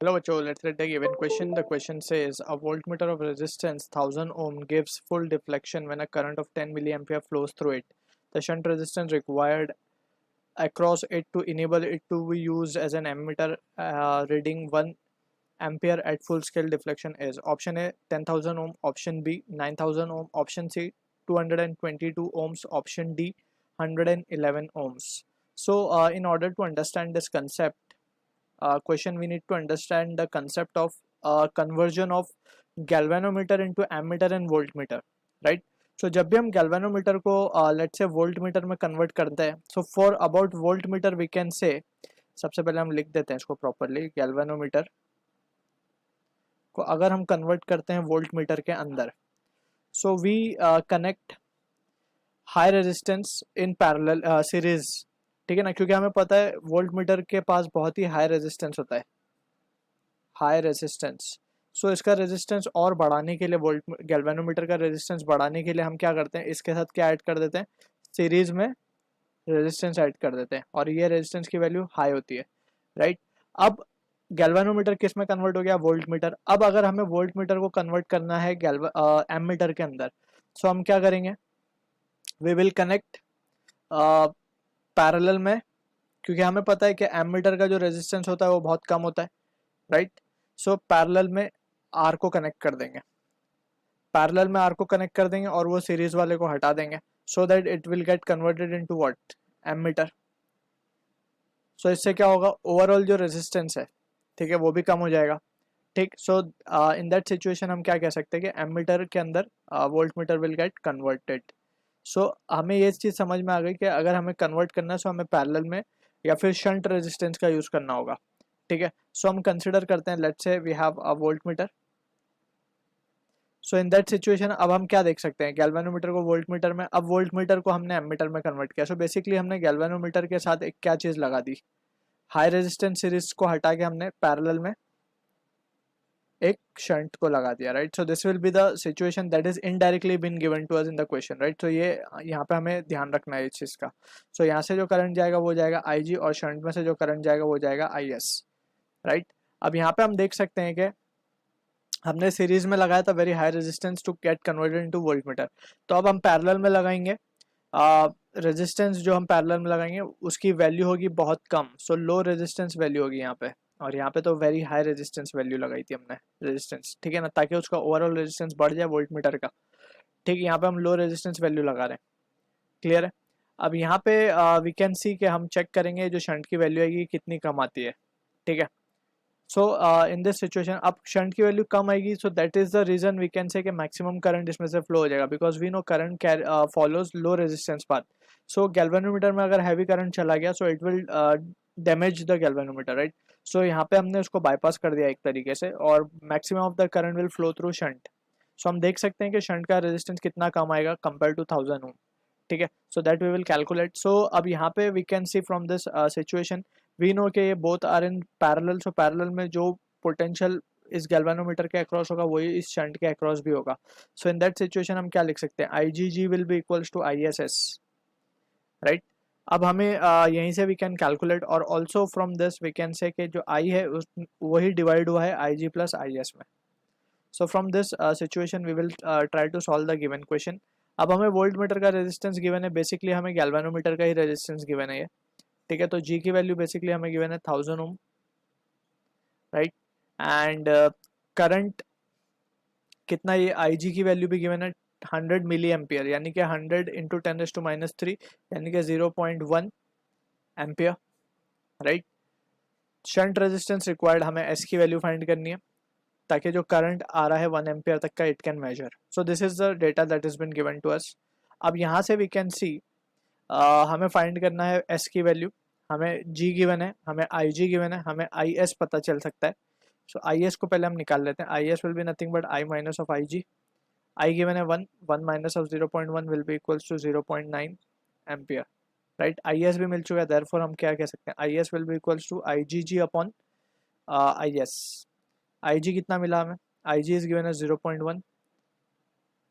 Hello, Joe. Let's read the given question. The question says a voltmeter of resistance 1000 ohm gives full deflection when a current of 10 milliampere flows through it. The shunt resistance required across it to enable it to be used as an ammeter reading 1 ampere at full scale deflection is option A 10,000 ohm, option B 9,000 ohm, option C 222 ohms, option D 111 ohms. So, in order to understand this concept, question, we need to understand the concept of conversion of galvanometer into ammeter and voltmeter, right? So जब भी हम galvanometer को let's say voltmeter में convert करते हैं, so for about voltmeter we can say, सबसे पहले हम लिख देते हैं इसको properly, galvanometer को अगर हम convert करते हैं voltmeter के अंदर, so we connect high resistance in parallel series, ठीक है ना, क्योंकि हमें पता है वोल्ट मीटर के पास बहुत ही हाई रेजिस्टेंस होता है, हाई रेजिस्टेंस। सो इसका रेजिस्टेंस और बढ़ाने के लिए, वोल्ट गैल्वेनोमीटर का रेजिस्टेंस बढ़ाने के लिए हम क्या करते हैं, इसके साथ क्या ऐड कर देते हैं, सीरीज में रेजिस्टेंस ऐड कर देते हैं और ये रेजिस्टेंस की वैल्यू हाई होती है, राइट। अब गैल्वेनोमीटर किस में कन्वर्ट हो गया, वोल्ट मीटर। अब अगर हमें वोल्ट मीटर को कन्वर्ट करना है एमीटर के अंदर, सो हम क्या करेंगे, वी विल कनेक्ट पैरेलल में, क्योंकि हमें पता है कि एमीटर का जो रेजिस्टेंस होता है वो बहुत कम होता है, राइट। सो पैरेलल में आर को कनेक्ट कर देंगे, पैरेलल में आर को कनेक्ट कर देंगे और वो सीरीज वाले को हटा देंगे, so that it will get converted into what, ammeter. So इससे क्या होगा, ओवरऑल जो रेजिस्टेंस है, ठीक है, वो भी कम हो जाएगा, ठीक। सो इन दैट सिचुएशन हम क्या कह सकते हैं कि एमीटर के अंदर voltmeter will get converted. So हमें ये चीज़ समझ में आ गई कि अगर हमें कन्वर्ट करना है सो हमें पैरेलल में या फिर शंट रेजिस्टेंस का यूज़ करना होगा, ठीक है। सो हम कंसिडर करते हैं, let's say we have a voltmeter. So in that situation अब हम क्या देख सकते हैं, गैल्वेनोमीटर को वोल्ट मीटर में, अब वोल्ट मीटर को हमने एमीटर में कन्वर्ट किया। सो बेसिकली हमने गैल्वेनोमीटर के साथ एक क्या चीज़ लगा दी, हाई रेजिस्टेंस सीरीज को हटा के हमने पैरेलल में एक शंट को लगा दिया, right. So this will be the situation that is indirectly been given to us in the question, right. So ये यहाँ पे हमें ध्यान रखना है इस चीज़ का। सो यहाँ से जो करंट जाएगा वो जाएगा आई जी, और शंट में से जो करंट जाएगा वो जाएगा आई एस, राइट। अब यहाँ पे हम देख सकते हैं कि हमने सीरीज में लगाया था very high resistance to get converted into voltmeter. तो अब हम पैरेलल में लगाएंगे, रेजिस्टेंस जो हम पैरेलल में लगाएंगे उसकी वैल्यू होगी बहुत कम, सो लो रेजिस्टेंस वैल्यू होगी यहाँ पे, और यहाँ पे तो वेरी हाई रेजिस्टेंस वैल्यू लगाई थी हमने, रेजिस्टेंस, ठीक है ना, ताकि उसका ओवरऑल रेजिस्टेंस बढ़ जाए वोल्ट मीटर का, ठीक है। यहाँ पे हम लो रेजिस्टेंस वैल्यू लगा रहे हैं, क्लियर है। अब यहाँ पे वी कैन सी कि हम चेक करेंगे जो शंट की वैल्यू आएगी कितनी कम आती है, ठीक है। सो इन दिस सिचुएशन अब शंट की वैल्यू कम आएगी, so that is the reason we can say कि मैक्सिमम करंट इसमें से फ्लो हो जाएगा, because we know current follows low resistance path. So galvanometer में अगर हैवी करंट चला गया so it will damage the galvanometer, right. So यहाँ पे हमने उसको बाईपास कर दिया एक तरीके से, और maximum of the current will flow through shunt. So हम देख सकते हैं कि शंट का रेजिस्टेंस कितना कम आएगा कंपेयर टू 1000 ओम, ठीक है। So that we will calculate. So अब यहाँ पे we can see from this situation, we know कि ये both are in parallel, so parallel में जो पोटेंशियल इस गैल्वेनोमीटर के अक्रॉस होगा वही इस शंट के अक्रॉस भी होगा। सो इन दैट सिचुएशन हम क्या लिख सकते हैं, I G G will be equals to I S S, right. अब हमें यहीं से वी कैन कैलकुलेट, और also from this we can say कि जो आई है वही डिवाइड हुआ है आई जी प्लस आई एस में। So from this situation we will try to solve the given question. अब हमें वोल्ट मीटर का रेजिस्टेंस गिवन है, बेसिकली हमें गैल्वेनोमीटर का ही रेजिस्टेंस गिवन है ये, ठीक है। तो जी की वैल्यू बेसिकली हमें गिवन है 1000 ओम, राइट। एंड करंट कितना, ये आई जी की वैल्यू भी गिवन है 100 मिली एम्पियर, यानी कि 100 इंटू 10⁻³ यानी कि 0.1 ampere, right. Shunt resistance required, हमें एस की वैल्यू फाइंड करनी है ताकि जो करंट आ रहा है 1 एम्पियर तक का it can measure. So this is the data that is been given to us. अब यहाँ से वी कैन सी हमें फाइंड करना है एस की वैल्यू, हमें जी गिवन है, हमें आई जी गिवन है, हमें आई एस पता चल सकता है। सो आई एस को पहले हम निकाल लेते हैं, I S will be nothing but I minus of I G. I given है 1, 1 minus of 0.1 will be equals to 0.9 ampere, right. I S भी मिल चुका है, देयरफॉर हम क्या कह सकते हैं, I S will be equals to I G G upon I S. I G कितना मिला हमें, आई जी इज गिवन है 0.1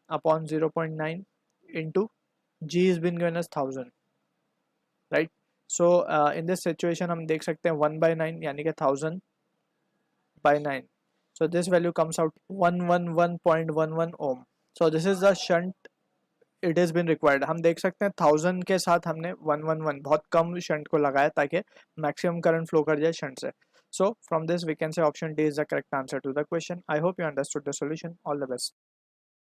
upon 0.9 into G is been given as 1000, right. So in this situation हम देख सकते हैं 1/9 यानी कि 1000 by 9. So this value comes out 111.11 ohm. So this is the shunt it has been required. हम देख सकते हैं 1000 के साथ हमने 111 बहुत कम शंट को लगाया ताकि मैक्सिमम करंट फ्लो कर जाए शंट से. So from this we can say option D is the correct answer to the question. I hope you understood the solution. All the best.